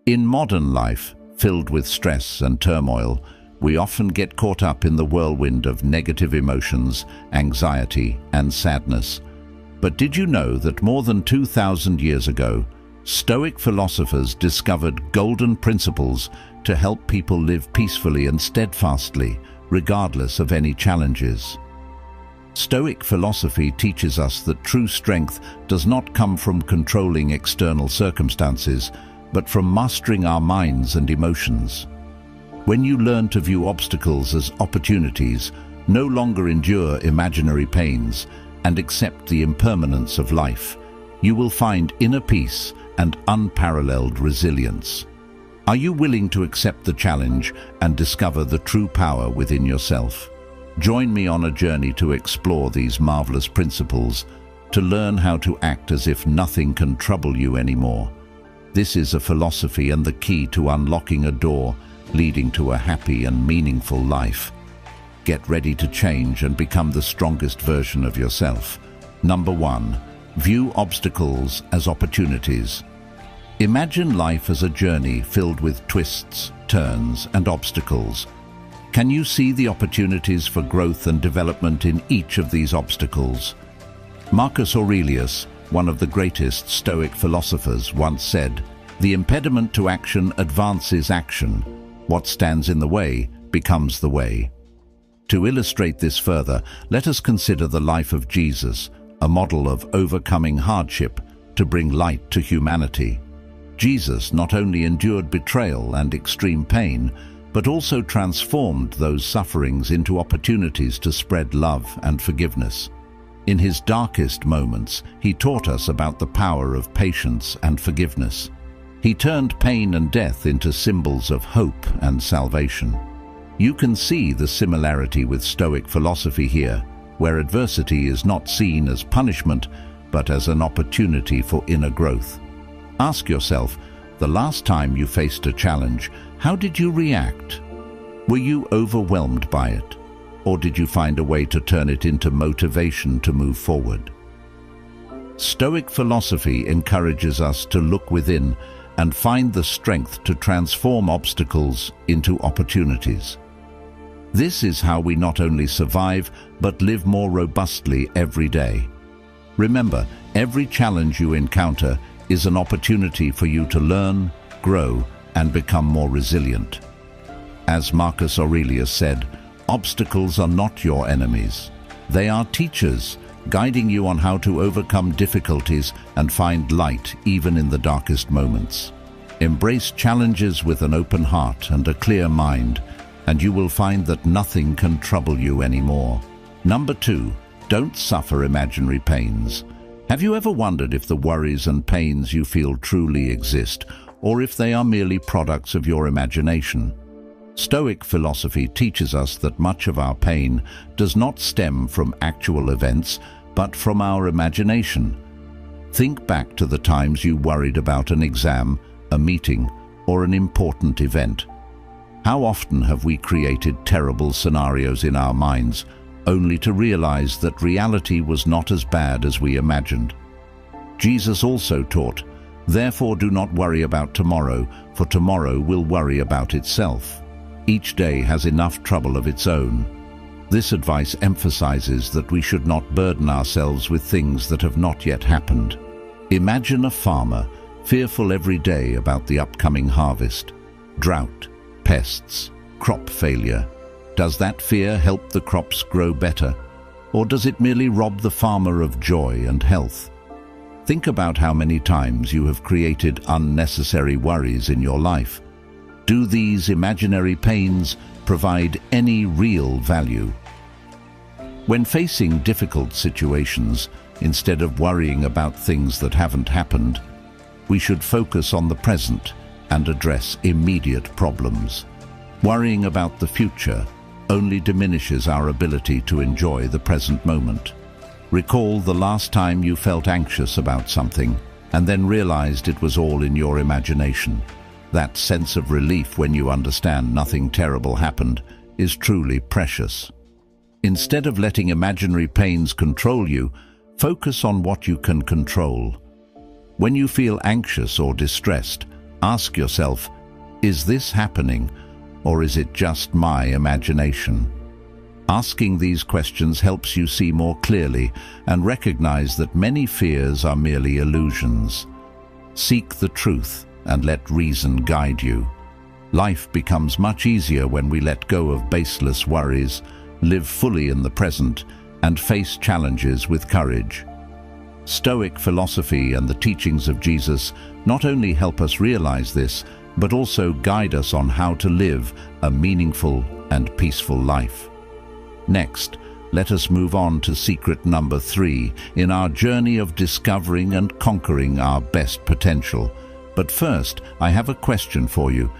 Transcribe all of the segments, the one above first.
In modern life, filled with stress and turmoil, we often get caught up in the whirlwind of negative emotions, anxiety, and sadness. But did you know that more than 2,000 years ago, Stoic philosophers discovered golden principles to help people live peacefully and steadfastly, regardless of any challenges? Stoic philosophy teaches us that true strength does not come from controlling external circumstances, but from mastering our minds and emotions. When you learn to view obstacles as opportunities, no longer endure imaginary pains, and accept the impermanence of life, you will find inner peace and unparalleled resilience. Are you willing to accept the challenge and discover the true power within yourself? Join me on a journey to explore these marvelous principles, to learn how to act as if nothing can trouble you anymore. This is a philosophy and the key to unlocking a door leading to a happy and meaningful life. Get ready to change and become the strongest version of yourself. Number 1. View obstacles as opportunities. Imagine life as a journey filled with twists, turns, and obstacles. Can you see the opportunities for growth and development in each of these obstacles? Marcus Aurelius, one of the greatest Stoic philosophers, once said, "The impediment to action advances action. What stands in the way becomes the way." To illustrate this further, let us consider the life of Jesus, a model of overcoming hardship to bring light to humanity. Jesus not only endured betrayal and extreme pain, but also transformed those sufferings into opportunities to spread love and forgiveness. In his darkest moments, he taught us about the power of patience and forgiveness. He turned pain and death into symbols of hope and salvation. You can see the similarity with Stoic philosophy here, where adversity is not seen as punishment, but as an opportunity for inner growth. Ask yourself, the last time you faced a challenge, how did you react? Were you overwhelmed by it? Or did you find a way to turn it into motivation to move forward? Stoic philosophy encourages us to look within and find the strength to transform obstacles into opportunities. This is how we not only survive, but live more robustly every day. Remember, every challenge you encounter is an opportunity for you to learn, grow, and become more resilient. As Marcus Aurelius said, obstacles are not your enemies. They are teachers, guiding you on how to overcome difficulties and find light even in the darkest moments. Embrace challenges with an open heart and a clear mind, and you will find that nothing can trouble you anymore. Number 2, don't suffer imaginary pains. Have you ever wondered if the worries and pains you feel truly exist, or if they are merely products of your imagination? Stoic philosophy teaches us that much of our pain does not stem from actual events, but from our imagination. Think back to the times you worried about an exam, a meeting, or an important event. How often have we created terrible scenarios in our minds, only to realize that reality was not as bad as we imagined? Jesus also taught, "Therefore do not worry about tomorrow, for tomorrow will worry about itself. Each day has enough trouble of its own." This advice emphasizes that we should not burden ourselves with things that have not yet happened. Imagine a farmer, fearful every day about the upcoming harvest. Drought, pests, crop failure. Does that fear help the crops grow better? Or does it merely rob the farmer of joy and health? Think about how many times you have created unnecessary worries in your life. Do these imaginary pains provide any real value? When facing difficult situations, instead of worrying about things that haven't happened, we should focus on the present and address immediate problems. Worrying about the future only diminishes our ability to enjoy the present moment. Recall the last time you felt anxious about something and then realized it was all in your imagination. That sense of relief when you understand nothing terrible happened is truly precious. Instead of letting imaginary pains control you, focus on what you can control. When you feel anxious or distressed, Ask yourself, is this happening, or is it just my imagination? Asking these questions helps you see more clearly and recognize that many fears are merely illusions. Seek the truth and let reason guide you. Life becomes much easier when we let go of baseless worries, live fully in the present, and face challenges with courage. Stoic philosophy and the teachings of Jesus not only help us realize this, but also guide us on how to live a meaningful and peaceful life. Next, let us move on to secret number 3 in our journey of discovering and conquering our best potential. But first, I have a question for you.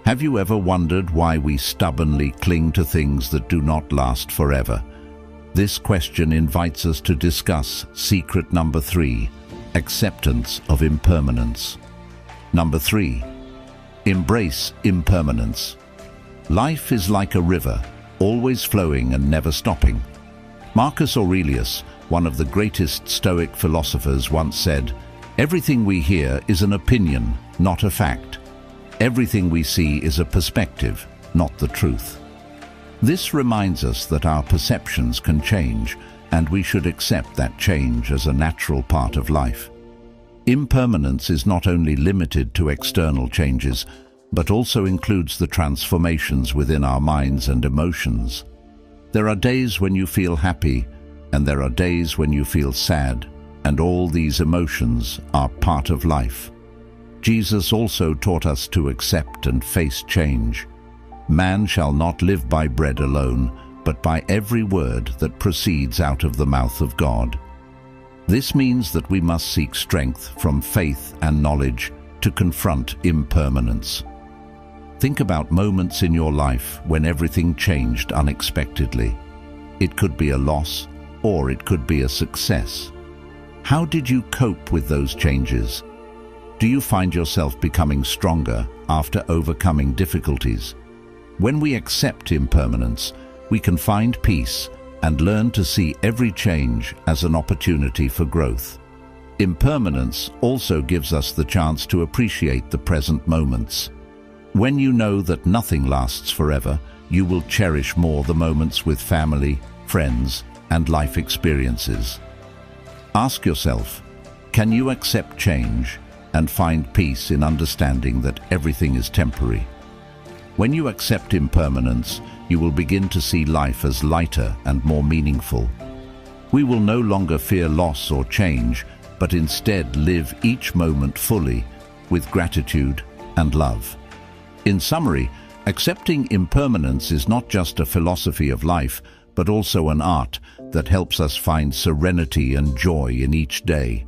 Have you ever wondered why we stubbornly cling to things that do not last forever? This question invites us to discuss secret number 3, acceptance of impermanence. Number 3, embrace impermanence. Life is like a river, always flowing and never stopping. Marcus Aurelius, one of the greatest Stoic philosophers, once said, "Everything we hear is an opinion, not a fact. Everything we see is a perspective, not the truth." This reminds us that our perceptions can change, and we should accept that change as a natural part of life. Impermanence is not only limited to external changes, but also includes the transformations within our minds and emotions. There are days when you feel happy, and there are days when you feel sad, and all these emotions are part of life. Jesus also taught us to accept and face change. Man shall not live by bread alone, but by every word that proceeds out of the mouth of God. This means that we must seek strength from faith and knowledge to confront impermanence. Think about moments in your life when everything changed unexpectedly. It could be a loss, or it could be a success. How did you cope with those changes? Do you find yourself becoming stronger after overcoming difficulties? When we accept impermanence, we can find peace and learn to see every change as an opportunity for growth. Impermanence also gives us the chance to appreciate the present moments. When you know that nothing lasts forever, you will cherish more the moments with family, friends, and life experiences. Ask yourself, can you accept change and find peace in understanding that everything is temporary? When you accept impermanence, you will begin to see life as lighter and more meaningful. We will no longer fear loss or change, but instead live each moment fully with gratitude and love. In summary, accepting impermanence is not just a philosophy of life, but also an art that helps us find serenity and joy in each day.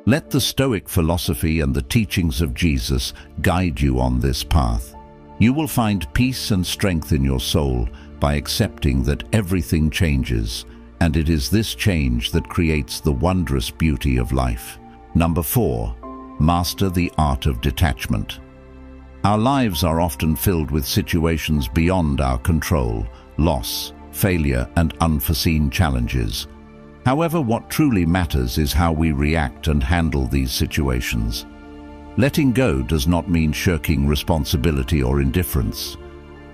Let the Stoic philosophy and the teachings of Jesus guide you on this path. You will find peace and strength in your soul by accepting that everything changes, and it is this change that creates the wondrous beauty of life. Number 4, master the art of detachment. Our lives are often filled with situations beyond our control, loss, failure, and unforeseen challenges. However, what truly matters is how we react and handle these situations. Letting go does not mean shirking responsibility or indifference.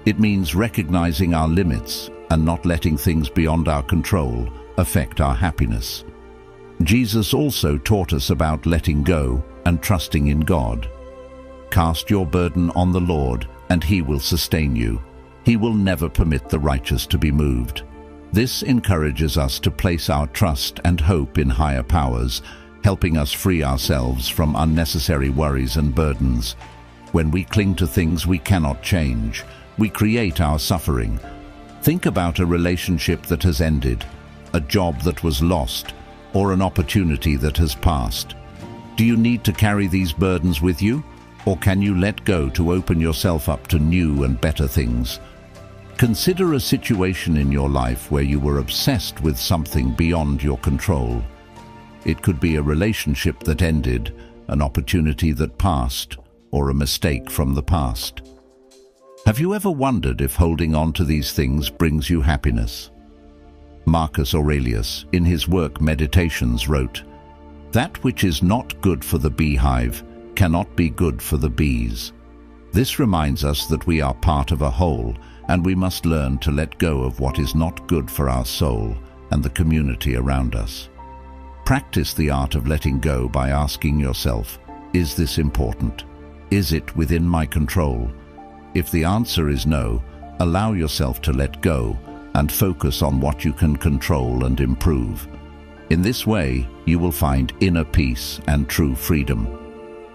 It means recognizing our limits and not letting things beyond our control affect our happiness. Jesus also taught us about letting go and trusting in God. Cast your burden on the Lord, and He will sustain you. He will never permit the righteous to be moved. This encourages us to place our trust and hope in higher powers, helping us free ourselves from unnecessary worries and burdens. When we cling to things we cannot change, we create our suffering. Think about a relationship that has ended, a job that was lost, or an opportunity that has passed. Do you need to carry these burdens with you, or can you let go to open yourself up to new and better things? Consider a situation in your life where you were obsessed with something beyond your control. It could be a relationship that ended, an opportunity that passed, or a mistake from the past. Have you ever wondered if holding on to these things brings you happiness? Marcus Aurelius, in his work Meditations, wrote, "That which is not good for the beehive cannot be good for the bees. This reminds us that we are part of a whole, and we must learn to let go of what is not good for our soul and the community around us. Practice the art of letting go by asking yourself, is this important? Is it within my control? If the answer is no, allow yourself to let go and focus on what you can control and improve. In this way, you will find inner peace and true freedom.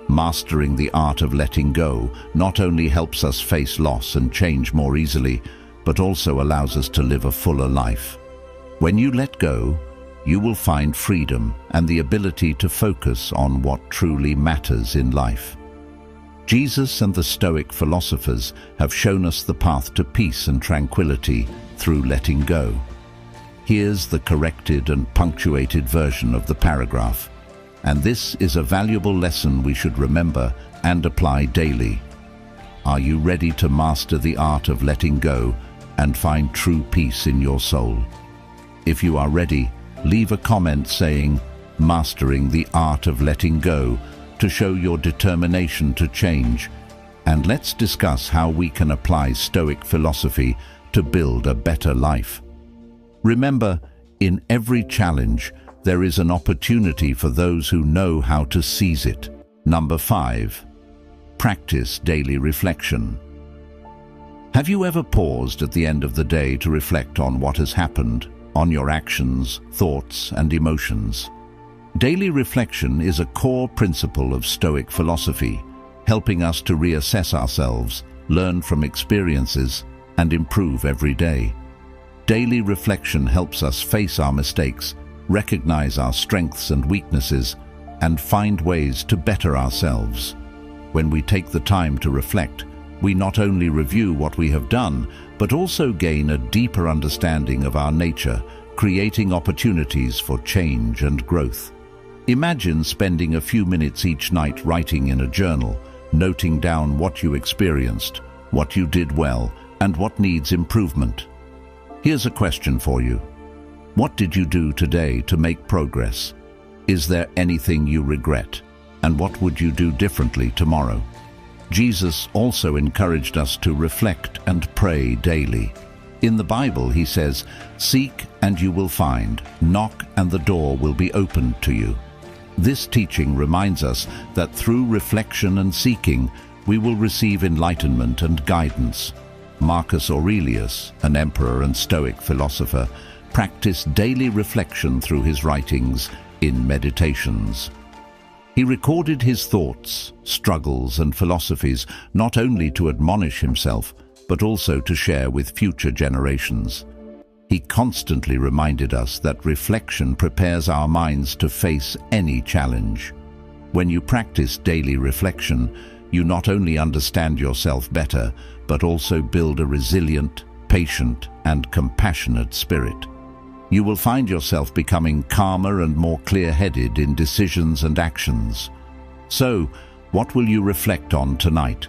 Mastering the art of letting go not only helps us face loss and change more easily, but also allows us to live a fuller life. When you let go, you will find freedom and the ability to focus on what truly matters in life. Jesus and the Stoic philosophers have shown us the path to peace and tranquility through letting go. Here's the corrected and punctuated version of the paragraph, and this is a valuable lesson we should remember and apply daily. Are you ready to master the art of letting go and find true peace in your soul? If you are ready, leave a comment saying, "Mastering the art of letting go," to show your determination to change. And let's discuss how we can apply Stoic philosophy to build a better life. Remember, in every challenge, there is an opportunity for those who know how to seize it. Number 5. Practice daily reflection. Have you ever paused at the end of the day to reflect on what has happened, on your actions, thoughts, and emotions? Daily reflection is a core principle of Stoic philosophy, helping us to reassess ourselves, learn from experiences, and improve every day. Daily reflection helps us face our mistakes, recognize our strengths and weaknesses, and find ways to better ourselves. When we take the time to reflect, we not only review what we have done, but also gain a deeper understanding of our nature, creating opportunities for change and growth. Imagine spending a few minutes each night writing in a journal, noting down what you experienced, what you did well, and what needs improvement. Here's a question for you. What did you do today to make progress? Is there anything you regret? And what would you do differently tomorrow? Jesus also encouraged us to reflect and pray daily. In the Bible, he says, "Seek and you will find, knock and the door will be opened to you." This teaching reminds us that through reflection and seeking, we will receive enlightenment and guidance. Marcus Aurelius, an emperor and Stoic philosopher, practiced daily reflection through his writings in Meditations. He recorded his thoughts, struggles, and philosophies not only to admonish himself, but also to share with future generations. He constantly reminded us that reflection prepares our minds to face any challenge. When you practice daily reflection, you not only understand yourself better, but also build a resilient, patient, and compassionate spirit. You will find yourself becoming calmer and more clear-headed in decisions and actions. So, what will you reflect on tonight?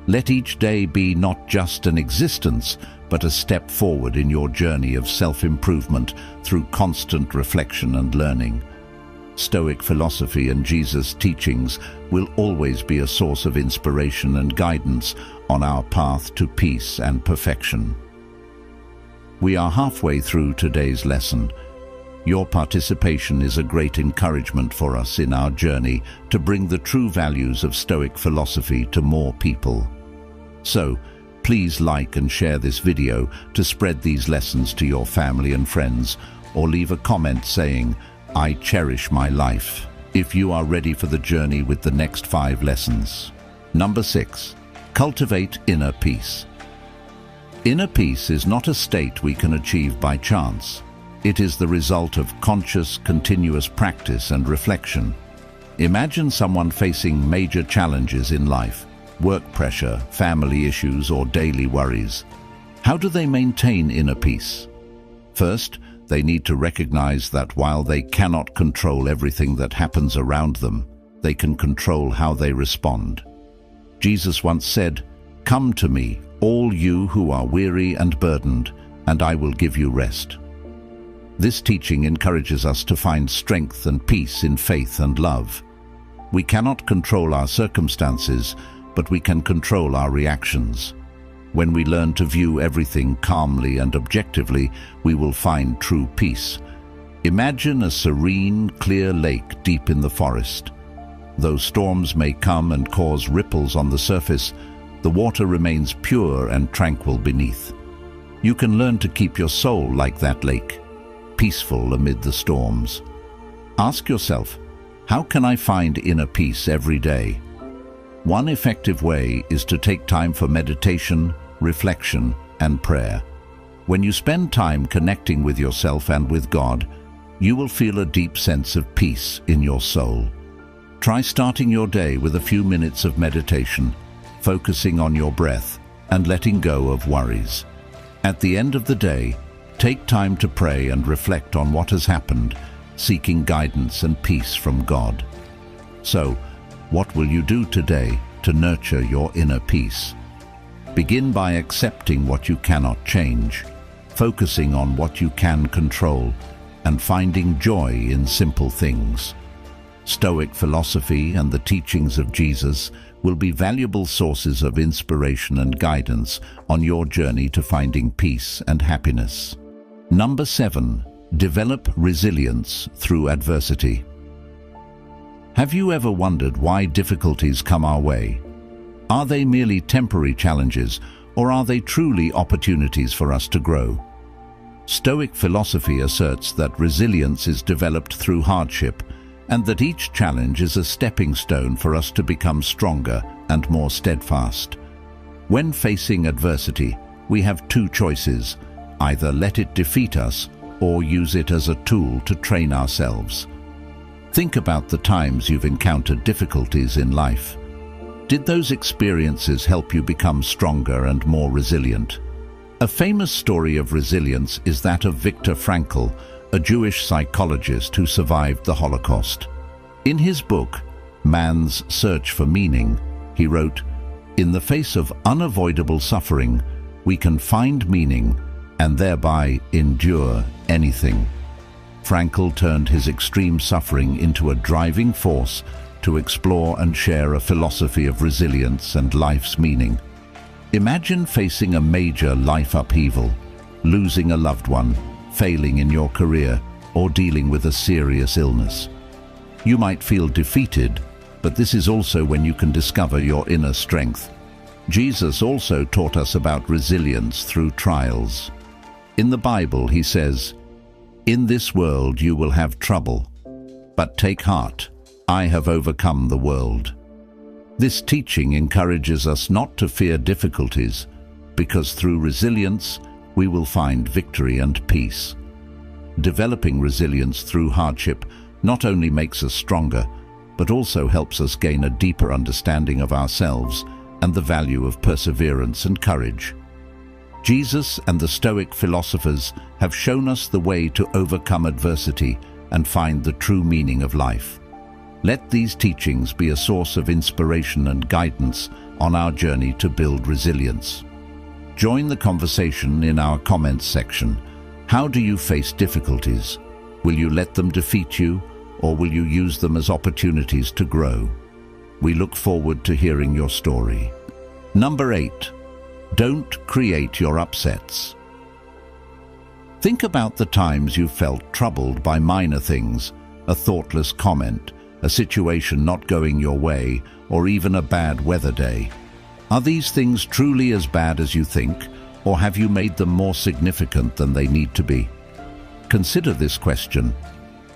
Let each day be not just an existence, but a step forward in your journey of self-improvement through constant reflection and learning. Stoic philosophy and Jesus' teachings will always be a source of inspiration and guidance on our path to peace and perfection. We are halfway through today's lesson. Your participation is a great encouragement for us in our journey to bring the true values of Stoic philosophy to more people. So, please like and share this video to spread these lessons to your family and friends, or leave a comment saying, "I cherish my life," if you are ready for the journey with the next 5 lessons. Number 6. Cultivate inner peace. Inner peace is not a state we can achieve by chance. It is the result of conscious, continuous practice and reflection. Imagine someone facing major challenges in life, work pressure, family issues, or daily worries. How do they maintain inner peace? First, they need to recognize that while they cannot control everything that happens around them, they can control how they respond. Jesus once said, "Come to me, all you who are weary and burdened, and I will give you rest." This teaching encourages us to find strength and peace in faith and love. We cannot control our circumstances, but we can control our reactions. When we learn to view everything calmly and objectively, we will find true peace. Imagine a serene, clear lake deep in the forest. Though storms may come and cause ripples on the surface, the water remains pure and tranquil beneath. You can learn to keep your soul like that lake, peaceful amid the storms. Ask yourself, how can I find inner peace every day? One effective way is to take time for meditation, reflection, and prayer. When you spend time connecting with yourself and with God, you will feel a deep sense of peace in your soul. Try starting your day with a few minutes of meditation, focusing on your breath and letting go of worries. At the end of the day, take time to pray and reflect on what has happened, seeking guidance and peace from God. So, what will you do today to nurture your inner peace? Begin by accepting what you cannot change, focusing on what you can control, and finding joy in simple things. Stoic philosophy and the teachings of Jesus will be valuable sources of inspiration and guidance on your journey to finding peace and happiness. Number 7. Develop resilience through adversity. Have you ever wondered why difficulties come our way? Are they merely temporary challenges, or are they truly opportunities for us to grow? Stoic philosophy asserts that resilience is developed through hardship, and that each challenge is a stepping stone for us to become stronger and more steadfast. When facing adversity, we have two choices: either let it defeat us or use it as a tool to train ourselves. Think about the times you've encountered difficulties in life. Did those experiences help you become stronger and more resilient? A famous story of resilience is that of Viktor Frankl, a Jewish psychologist who survived the Holocaust. In his book, Man's Search for Meaning, he wrote, "In the face of unavoidable suffering, we can find meaning and thereby endure anything." Frankl turned his extreme suffering into a driving force to explore and share a philosophy of resilience and life's meaning. Imagine facing a major life upheaval, losing a loved one, failing in your career, or dealing with a serious illness. You might feel defeated, but this is also when you can discover your inner strength. Jesus also taught us about resilience through trials. In the Bible, he says, "In this world you will have trouble, but take heart, I have overcome the world." This teaching encourages us not to fear difficulties, because through resilience we will find victory and peace. Developing resilience through hardship not only makes us stronger, but also helps us gain a deeper understanding of ourselves and the value of perseverance and courage. Jesus and the Stoic philosophers have shown us the way to overcome adversity and find the true meaning of life. Let these teachings be a source of inspiration and guidance on our journey to build resilience. Join the conversation in our comments section. How do you face difficulties? Will you let them defeat you, or will you use them as opportunities to grow? We look forward to hearing your story. Number 8. Don't create your upsets. Think about the times you've felt troubled by minor things, a thoughtless comment, a situation not going your way, or even a bad weather day. Are these things truly as bad as you think, or have you made them more significant than they need to be? Consider this question.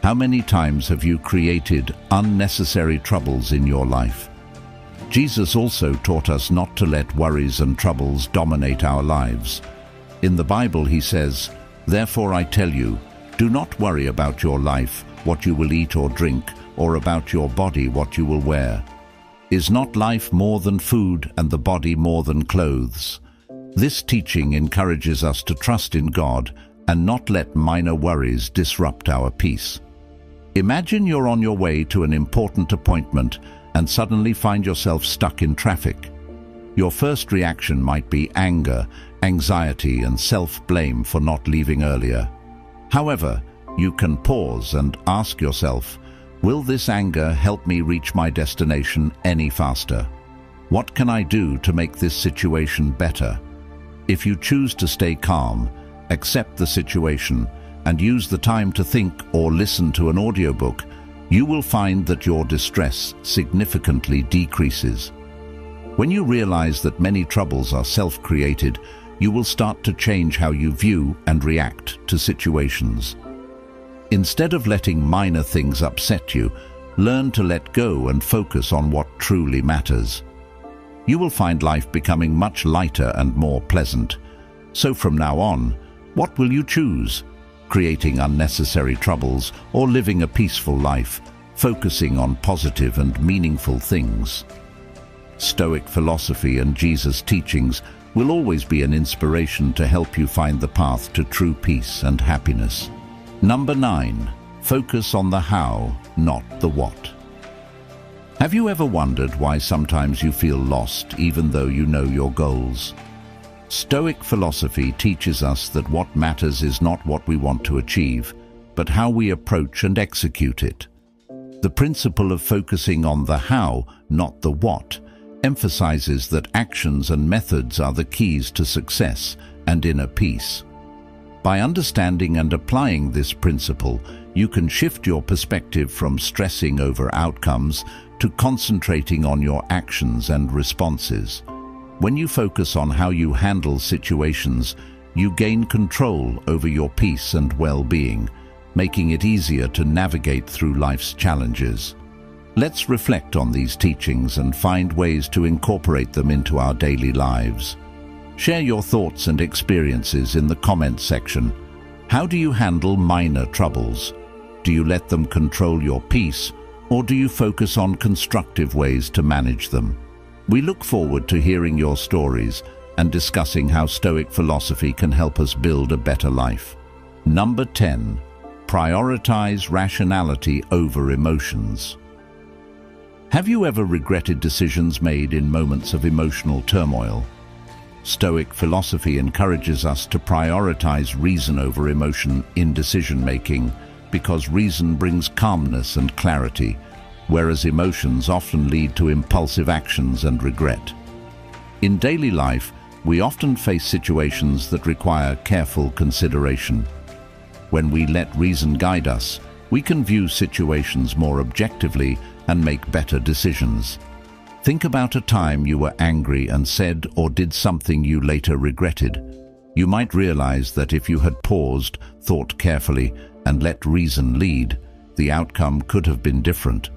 How many times have you created unnecessary troubles in your life? Jesus also taught us not to let worries and troubles dominate our lives. In the Bible he says, "Therefore I tell you, do not worry about your life, what you will eat or drink, or about your body, what you will wear. Is not life more than food, and the body more than clothes?" This teaching encourages us to trust in God and not let minor worries disrupt our peace. Imagine you're on your way to an important appointment and suddenly find yourself stuck in traffic. Your first reaction might be anger, anxiety, and self-blame for not leaving earlier. However, you can pause and ask yourself, Will this anger help me reach my destination any faster? What can I do to make this situation better? If you choose to stay calm, accept the situation, and use the time to think or listen to an audiobook, you will find that your distress significantly decreases. When you realize that many troubles are self-created, you will start to change how you view and react to situations. Instead of letting minor things upset you, learn to let go and focus on what truly matters. You will find life becoming much lighter and more pleasant. So from now on, what will you choose? Creating unnecessary troubles or living a peaceful life, focusing on positive and meaningful things? Stoic philosophy and Jesus' teachings will always be an inspiration to help you find the path to true peace and happiness. Number 9. Focus on the how, not the what. Have you ever wondered why sometimes you feel lost even though you know your goals? Stoic philosophy teaches us that what matters is not what we want to achieve, but how we approach and execute it. The principle of focusing on the how, not the what, emphasizes that actions and methods are the keys to success and inner peace. By understanding and applying this principle, you can shift your perspective from stressing over outcomes to concentrating on your actions and responses. When you focus on how you handle situations, you gain control over your peace and well-being, making it easier to navigate through life's challenges. Let's reflect on these teachings and find ways to incorporate them into our daily lives. Share your thoughts and experiences in the comments section. How do you handle minor troubles? Do you let them control your peace, or do you focus on constructive ways to manage them? We look forward to hearing your stories and discussing how Stoic philosophy can help us build a better life. Number 10. Prioritize rationality over emotions. Have you ever regretted decisions made in moments of emotional turmoil? Stoic philosophy encourages us to prioritize reason over emotion in decision-making because reason brings calmness and clarity, whereas emotions often lead to impulsive actions and regret. In daily life, we often face situations that require careful consideration. When we let reason guide us, we can view situations more objectively and make better decisions. Think about a time you were angry and said or did something you later regretted. You might realize that if you had paused, thought carefully, and let reason lead, the outcome could have been different.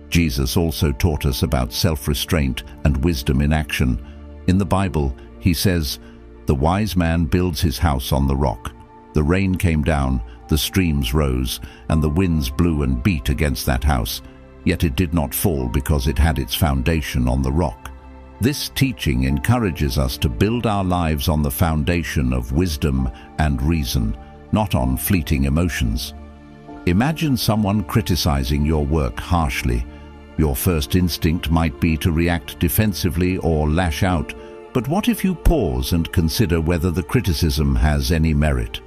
Jesus also taught us about self-restraint and wisdom in action. In the Bible, he says, "The wise man builds his house on the rock. The rain came down, the streams rose, and the winds blew and beat against that house. Yet it did not fall because it had its foundation on the rock." This teaching encourages us to build our lives on the foundation of wisdom and reason, not on fleeting emotions. Imagine someone criticizing your work harshly. Your first instinct might be to react defensively or lash out, but what if you pause and consider whether the criticism has any merit?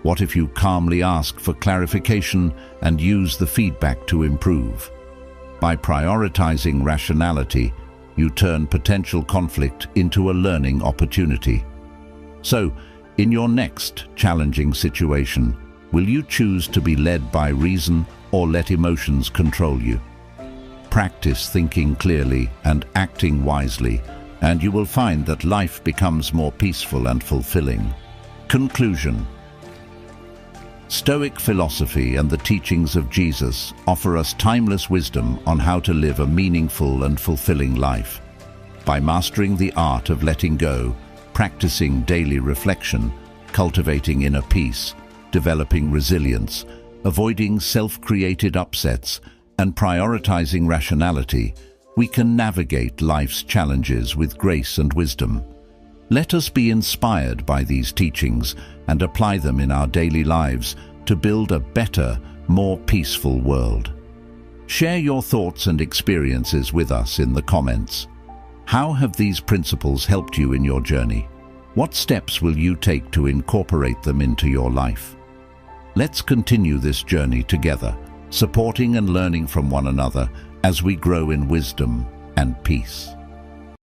What if you calmly ask for clarification and use the feedback to improve? By prioritizing rationality, you turn potential conflict into a learning opportunity. So, in your next challenging situation, will you choose to be led by reason or let emotions control you? Practice thinking clearly and acting wisely, and you will find that life becomes more peaceful and fulfilling. Conclusion. Stoic philosophy and the teachings of Jesus offer us timeless wisdom on how to live a meaningful and fulfilling life. By mastering the art of letting go, practicing daily reflection, cultivating inner peace, developing resilience, avoiding self-created upsets, and prioritizing rationality, we can navigate life's challenges with grace and wisdom. Let us be inspired by these teachings and apply them in our daily lives to build a better, more peaceful world. Share your thoughts and experiences with us in the comments. How have these principles helped you in your journey? What steps will you take to incorporate them into your life? Let's continue this journey together, supporting and learning from one another as we grow in wisdom and peace.